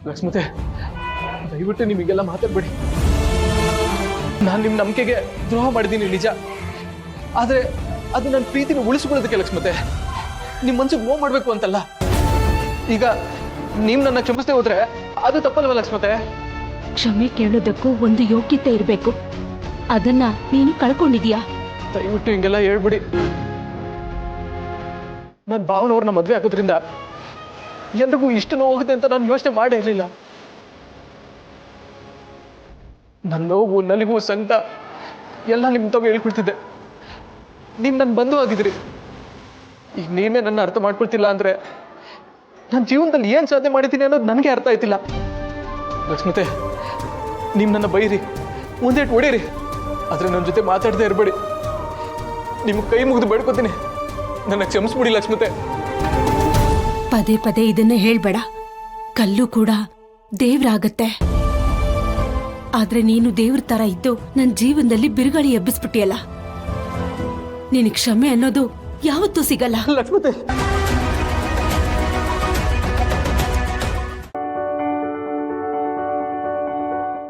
ಲಕ್ಷ್ಮತೆ, ದಯವಿಟ್ಟು ನಿಮಗೆಲ್ಲ ಮಾತಾಡ್ಬೇಡಿ. ನಾನು ನಿಮ್ಮ ನಂಬಿಕೆಗೆ ದ್ರೋಹ ಮಾಡಿದ್ದೀನಿ ನಿಜ. ಆದರೆ ಅದು ನನ್ನ ಪ್ರೀತಿನ ಉಳಿಸ್ಕೊಳ್ಳೋದಕ್ಕೆ ಲಕ್ಷ್ಮತೆ, ನಿಮ್ಮ ಮನ್ಸಿಗೆ ನೋವು ಮಾಡಬೇಕು ಅಂತಲ್ಲ. ಈಗ ನೀವು ನನ್ನ ಕ್ಷಮಿಸದೆ ಹೋದ್ರೆ ಅದು ತಪ್ಪಲ್ವ ಲಕ್ಷ್ಮತೆ? ಕ್ಷಮೆ ಕೇಳೋದಕ್ಕೂ ಒಂದು ಯೋಗ್ಯತೆ ಇರಬೇಕು. ಅದನ್ನ ನೀನು ಕಳ್ಕೊಂಡಿದ್ಯಾ. ದಯವಿಟ್ಟು ಹಿಂಗೆಲ್ಲ ಹೇಳ್ಬಿಡಿ. ನನ್ನ ಭಾವನವ್ರನ್ನ ಮದುವೆ ಆಗೋದ್ರಿಂದ ಎಲ್ರಿಗೂ ಇಷ್ಟು ನೋವು ಹೋಗುತ್ತೆ ಅಂತ ನಾನು ಯೋಚನೆ ಮಾಡೇ ಇರಲಿಲ್ಲ. ನನ್ನ ನೋವು, ನಲಿವು, ಸಂಕಟ ಎಲ್ಲ ನಿಮ್ಮ ತಾವು ಹೇಳ್ಕೊಳ್ತಿದ್ದೆ. ನೀವು ನನ್ನ ಬಂಧು ಆಗಿದ್ರಿ. ಈಗ ನೀವೇ ನನ್ನ ಅರ್ಥ ಮಾಡ್ಕೊಳ್ತಿಲ್ಲ ಅಂದ್ರೆ ನನ್ನ ಜೀವನದಲ್ಲಿ ಏನು ಸಾಧನೆ ಮಾಡಿದ್ದೀನಿ ಅನ್ನೋದು ನನಗೆ ಅರ್ಥ ಆಯ್ತಿಲ್ಲ. ಲಕ್ಷ್ಮತೆ, ನೀವು ನನ್ನ ಬೈರಿ, ಒಂದೇಟು ಹೊಡೀರಿ, ಆದರೆ ನನ್ನ ಜೊತೆ ಮಾತಾಡದೆ ಇರಬೇಡಿ. ನಿಮ್ಗೆ ಕೈ ಮುಗಿದು ಬೇಡ್ಕೊತೀನಿ, ನನ್ನ ಕ್ಷಮಿಸ್ಬಿಡಿ ಲಕ್ಷ್ಮತೆ. ಪದೇ ಪದೇ ಇದನ್ನ ಹೇಳ್ಬೇಡ. ಕಲ್ಲು ಕೂಡ ದೇವ್ರಾಗತ್ತೆ. ಆದ್ರೆ ನೀನು ದೇವ್ರ ತರ ಇದ್ದು ನನ್ನ ಜೀವನದಲ್ಲಿ ಬಿರುಗಾಳಿ ಎಬ್ಬಿಸ್ಬಿಟ್ಟಿಯಲ್ಲ. ನಿನಗೆ ಕ್ಷಮೆ ಅನ್ನೋದು ಯಾವತ್ತೂ ಸಿಗಲ್ಲ. ಲಕ್ಷ್ಮತೆ